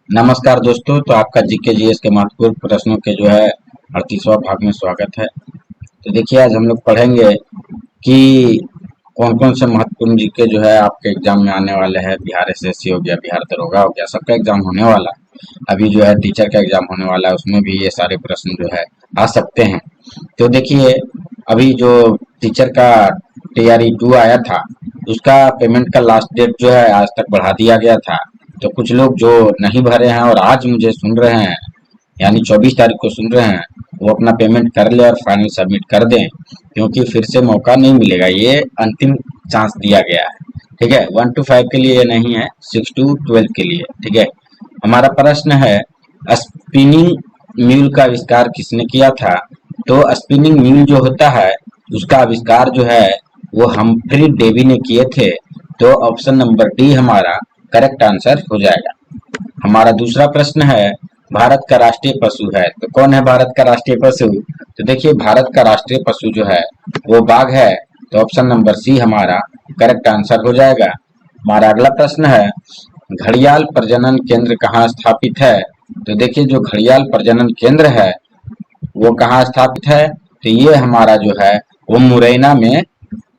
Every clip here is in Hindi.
नमस्कार दोस्तों। तो आपका जीके जीएस के महत्वपूर्ण प्रश्नों के 38वां भाग में स्वागत है। तो देखिए, आज हम लोग पढ़ेंगे कि कौन कौन से महत्वपूर्ण जीके आपके एग्जाम में आने वाले हैं। बिहार एसएससी हो गया, बिहार दरोगा हो गया, सबका एग्जाम होने वाला है। अभी टीचर का एग्जाम होने वाला है, उसमें भी ये सारे प्रश्न आ सकते हैं। तो देखिए, अभी जो टीचर का TRE 2 आया था, उसका पेमेंट का लास्ट डेट आज तक बढ़ा दिया गया था। तो कुछ लोग जो नहीं भरे हैं और आज मुझे सुन रहे हैं, यानी 24 तारीख को सुन रहे हैं, वो अपना पेमेंट कर ले और फाइनल सबमिट कर दें, क्योंकि फिर से मौका नहीं मिलेगा। ये अंतिम चांस दिया गया है। ठीक है, 1 to 5 के लिए नहीं है, 6 to 12 के लिए। ठीक है, हमारा प्रश्न है, स्पिनिंग म्यूल का आविष्कार किसने किया था? तो स्पिनिंग म्यूल जो होता है, उसका आविष्कार वो हम्फ्री डेवी ने किए थे। तो ऑप्शन नंबर डी हमारा करेक्ट आंसर हो जाएगा। हमारा दूसरा प्रश्न है, भारत का राष्ट्रीय पशु है। तो कौन है भारत का राष्ट्रीय पशु? तो देखिए, भारत का राष्ट्रीय पशु वो बाघ है। तो ऑप्शन नंबर सी हमारा करेक्ट आंसर हो जाएगा। हमारा अगला प्रश्न है, घड़ियाल प्रजनन केंद्र कहाँ स्थापित है? तो देखिए, जो घड़ियाल प्रजनन केंद्र है वो कहाँ स्थापित है? तो ये हमारा वो मुरैना में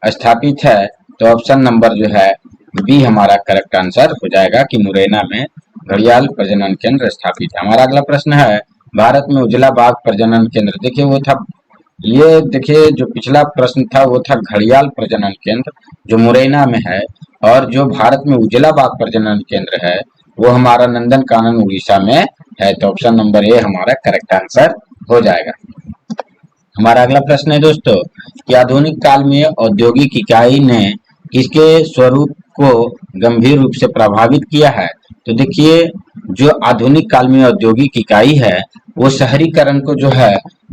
स्थापित है। तो ऑप्शन नंबर बी हमारा करेक्ट आंसर हो जाएगा कि मुरैना में घड़ियाल प्रजनन केंद्र स्थापित है। हमारा अगला प्रश्न है, भारत में उजला बाघ प्रजनन केंद्र। देखिए, देखिए, जो पिछला प्रश्न था वो था घड़ियाल प्रजनन केंद्र जो मुरैना में है, और जो भारत में उजला बाघ प्रजनन केंद्र है वो हमारा नंदन कानन उड़ीसा में है। तो ऑप्शन नंबर ए हमारा करेक्ट आंसर हो जाएगा। हमारा अगला प्रश्न है दोस्तों, कि आधुनिक काल में औद्योगिक इकाई ने किसके स्वरूप को गंभीर रूप से प्रभावित किया है? तो देखिए, जो आधुनिक काल में औद्योगिक इकाई है वो शहरीकरण को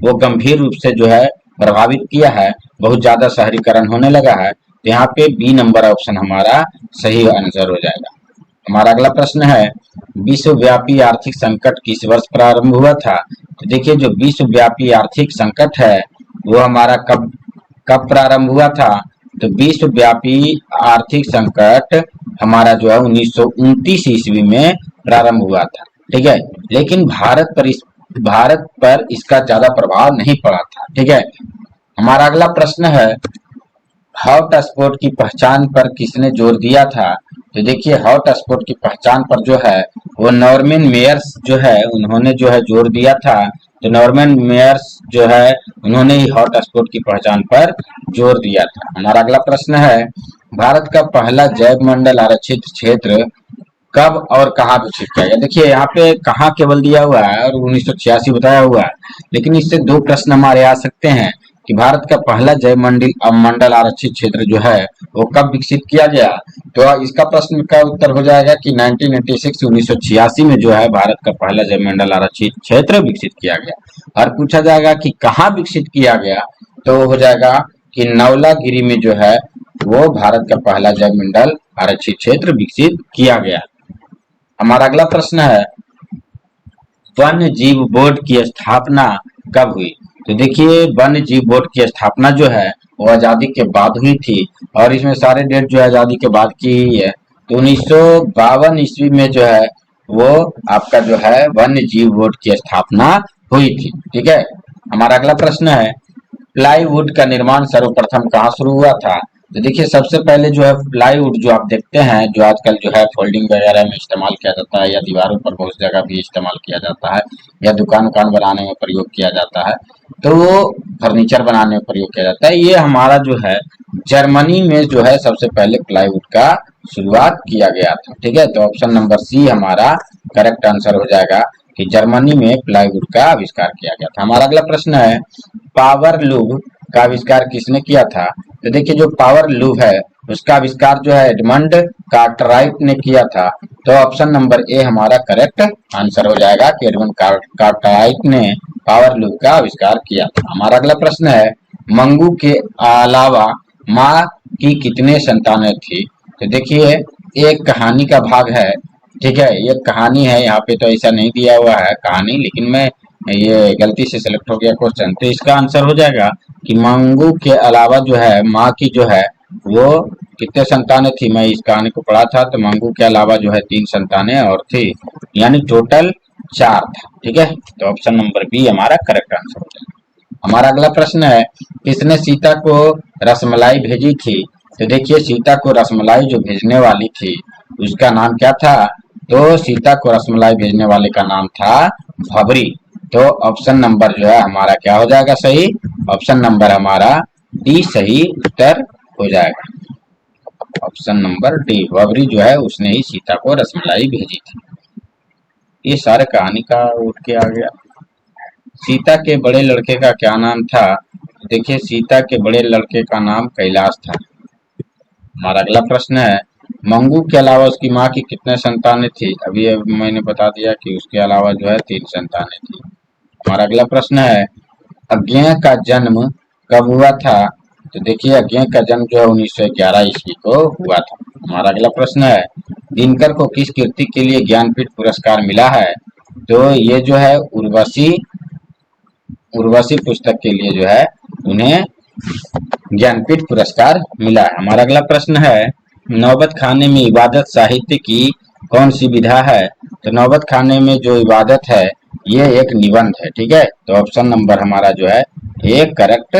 वो गंभीर रूप से प्रभावित किया है। बहुत ज्यादा शहरीकरण होने लगा है। तो यहाँ पे बी नंबर ऑप्शन हमारा सही आंसर हो जाएगा। हमारा अगला प्रश्न है, विश्वव्यापी आर्थिक संकट किस वर्ष प्रारंभ हुआ था? तो देखिए, जो विश्वव्यापी आर्थिक संकट है वो हमारा कब कब प्रारंभ हुआ था? तो विश्वव्यापी आर्थिक संकट हमारा 1929 ईस्वी में प्रारंभ हुआ था। ठीक है, लेकिन भारत पर इसका ज्यादा प्रभाव नहीं पड़ा था। ठीक है, हमारा अगला प्रश्न है, हॉट स्पॉट की पहचान पर किसने जोर दिया था? तो देखिए, हॉट स्पॉट की पहचान पर वो नॉर्मन मेयर्स उन्होंने जोर दिया था। तो नॉर्मन मेयर्स उन्होंने ही हॉट स्पॉट की पहचान पर जोर दिया था। हमारा अगला प्रश्न है, भारत का पहला जैव मंडल आरक्षित क्षेत्र कब और कहाँ विकसित किया गया? देखिए, यहाँ पे कहाँ केवल दिया हुआ है और 1986 बताया हुआ है, लेकिन इससे दो प्रश्न हमारे आ सकते हैं कि भारत का पहला जैव मंडल आरक्षित क्षेत्र वो कब विकसित किया गया। तो इसका प्रश्न का उत्तर हो जाएगा कि 1986 में भारत का पहला जैव मंडल आरक्षित क्षेत्र विकसित किया गया। और पूछा जाएगा कि कहाँ विकसित किया गया, तो हो जाएगा कि नवलागिरी में वो भारत का पहला जैव मंडल आरक्षित क्षेत्र विकसित किया गया। हमारा अगला प्रश्न है, वन्य जीव बोर्ड की स्थापना कब हुई? तो देखिए, वन्य जीव बोर्ड की स्थापना वो आजादी के बाद हुई थी, और इसमें सारे डेट आजादी के बाद की ही है। तो 1952 ईस्वी में वो आपका वन्य जीव बोर्ड की स्थापना हुई थी। ठीक है, हमारा अगला प्रश्न है, प्लाईवुड का निर्माण सर्वप्रथम कहाँ शुरू हुआ था? तो देखिए, सबसे पहले प्लाईवुड जो आप देखते हैं, जो आजकल फोल्डिंग वगैरह में इस्तेमाल किया जाता है, या दीवारों पर बहुत जगह भी इस्तेमाल किया जाता है, या दुकान बनाने में प्रयोग किया जाता है, तो वो फर्नीचर बनाने में प्रयोग किया जाता है। ये हमारा जर्मनी में सबसे पहले प्लाईवुड का शुरुआत किया गया था। ठीक है, तो ऑप्शन नंबर सी हमारा करेक्ट आंसर हो जाएगा कि जर्मनी में प्लाईवुड का आविष्कार किया गया था। हमारा अगला प्रश्न है, पावर लूम का आविष्कार किसने किया था? तो देखिए, जो पावर लूम है उसका आविष्कार एडमंड कार्टराइट ने किया था। तो ऑप्शन नंबर ए हमारा करेक्ट आंसर हो जाएगा कि एडमंड कार्टराइट ने पावर लूम का आविष्कार किया था। हमारा अगला प्रश्न है, मंगू के अलावा माँ की कितने संतानें थी? तो देखिए, एक कहानी का भाग है। ठीक है, ये कहानी है, यहाँ पे तो ऐसा नहीं दिया हुआ है कहानी, लेकिन मैं ये गलती से सिलेक्ट हो गया क्वेश्चन। तो इसका आंसर हो जाएगा कि मंगू के अलावा माँ की वो कितने संतानें थी, मैं इस कहानी को पढ़ा था तो मंगू के अलावा जो है 3 संतानें और थी, यानी टोटल 4 था। ठीक है, तो ऑप्शन नंबर बी हमारा करेक्ट आंसर हो जाएगा। हमारा अगला प्रश्न है, किसने सीता को रसमलाई भेजी थी? तो देखिए, सीता को रसमलाई जो भेजने वाली थी उसका नाम क्या था? तो सीता को रसमलाई भेजने वाले का नाम था भवरी। तो ऑप्शन नंबर जो है हमारा क्या हो जाएगा सही? ऑप्शन नंबर हमारा डी सही उत्तर हो जाएगा। ऑप्शन नंबर डी, भवरी जो है उसने ही सीता को रसमलाई भेजी थी। ये सारे कहानी का उठ के आ गया। सीता के बड़े लड़के का क्या नाम था? देखिए, सीता के बड़े लड़के का नाम कैलाश था। हमारा अगला प्रश्न है, मंगू के अलावा उसकी माँ की कितने संतानें थी? अभी मैंने बता दिया कि उसके अलावा जो है 3 संतानें थी। हमारा अगला प्रश्न है, अज्ञेय का जन्म कब हुआ था? तो देखिए, अज्ञेय का जन्म जो है 1911 ईस्वी को हुआ था। हमारा अगला प्रश्न है, दिनकर को किस कृति के लिए ज्ञानपीठ पुरस्कार मिला है? तो ये जो है उर्वशी पुस्तक के लिए जो है उन्हें ज्ञानपीठ पुरस्कार मिला है। हमारा अगला प्रश्न है, नौबत खाने में इबादत साहित्य की कौन सी विधा है? तो नौबत खाने में जो इबादत है ये एक निबंध है। ठीक है, तो ऑप्शन नंबर हमारा जो है एक करेक्ट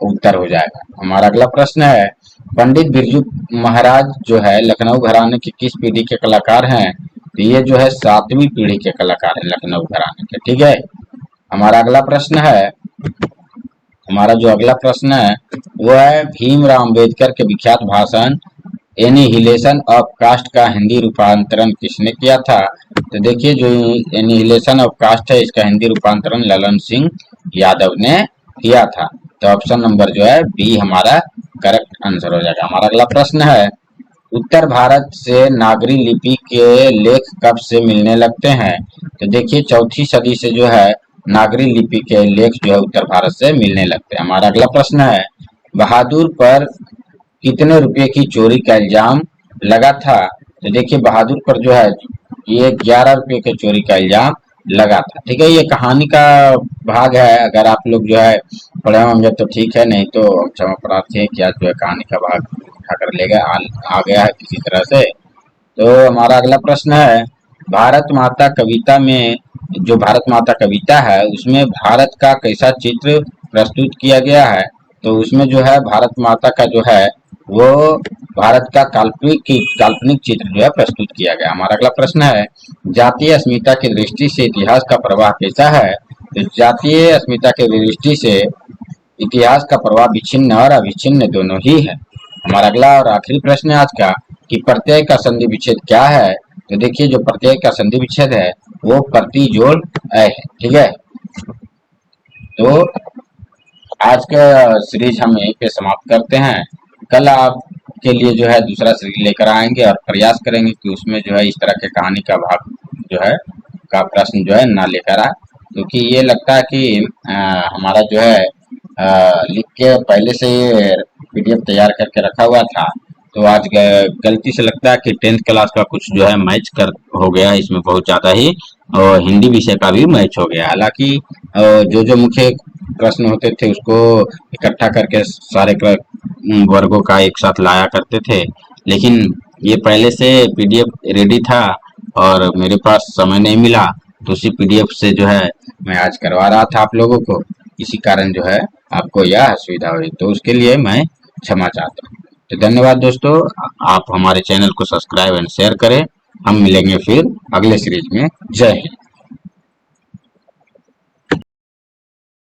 उत्तर हो जाएगा। हमारा अगला प्रश्न है, पंडित बिरजू महाराज जो है लखनऊ घराने की किस पीढ़ी के कलाकार हैं? तो ये जो है 7वीं पीढ़ी के कलाकार हैं लखनऊ घराने के। ठीक है, हमारा अगला प्रश्न है, हमारा जो अगला प्रश्न है वो है, भीमराव अंबेडकर के विख्यात भाषण एनिहिलेशन ऑफ कास्ट का हिंदी रूपांतरण किसने किया था? तो देखिए, जो एनिहिलेशन ऑफ कास्ट है इसका हिंदी रूपांतरण ललन सिंह यादव ने किया था। तो ऑप्शन नंबर जो है बी हमारा करेक्ट आंसर हो जाएगा। हमारा अगला प्रश्न है, उत्तर भारत से नागरी लिपि के लेख कब से मिलने लगते हैं? तो देखिए, 4वीं सदी से जो है नागरी लिपि के लेख जो है उत्तर भारत से मिलने लगते हैं। हमारा अगला प्रश्न है, बहादुर पर कितने रुपए की चोरी का इल्जाम लगा था? तो देखिए, बहादुर पर जो है ये 11 रुपए के चोरी का इल्जाम लगा था। ठीक है, ये कहानी का भाग है, अगर आप लोग जो है पढ़े होंगे तो ठीक है, नहीं तो क्षमा प्रार्थी है कि आज जो है कहानी का भाग उठा कर लेगा आ गया है किसी तरह से। तो हमारा अगला प्रश्न है, भारत माता कविता में, जो भारत माता कविता है उसमें भारत का कैसा चित्र प्रस्तुत किया गया है? तो उसमें जो है भारत माता का जो है वो भारत का काल्पनिक चित्र जो है प्रस्तुत किया गया। हमारा अगला प्रश्न है, जातीय अस्मिता की दृष्टि से इतिहास का प्रवाह कैसा है? तो जातीय अस्मिता की दृष्टि से इतिहास का प्रवाह विच्छिन्न और अविच्छिन्न दोनों ही है। हमारा अगला और आखिरी प्रश्न है आज का, कि प्रत्यय का संधि विच्छेद क्या है? तो देखिए, जो प्रत्यय का संधि विच्छेद है वो प्रति जोड़ अ है। ठीक है, तो आज का सीरीज हम यहीं पे समाप्त करते हैं। कल आपके लिए जो है दूसरा सीरीज लेकर आएंगे और प्रयास करेंगे कि उसमें जो है इस तरह के कहानी का भाग जो है का प्रश्न जो है ना लेकर आए, क्योंकि ये लगता है कि हमारा जो है लिख के पहले से ये पीडीएफ तैयार करके रखा हुआ था, तो आज गलती से लगता है कि 10th क्लास का कुछ जो है मैच कर हो गया इसमें बहुत ज़्यादा ही, और हिंदी विषय का भी मैच हो गया। हालांकि जो जो मुख्य प्रश्न होते थे उसको इकट्ठा करके सारे वर्गों का एक साथ लाया करते थे, लेकिन ये पहले से पीडीएफ रेडी था और मेरे पास समय नहीं मिला, तो उसी पीडीएफ से जो है मैं आज करवा रहा था आप लोगों को, इसी कारण जो है आपको यह असुविधा हुई, तो उसके लिए मैं क्षमा चाहता हूँ। तो धन्यवाद दोस्तों, आप हमारे चैनल को सब्सक्राइब एंड शेयर करें। हम मिलेंगे फिर अगले सीरीज में। जय हिंद।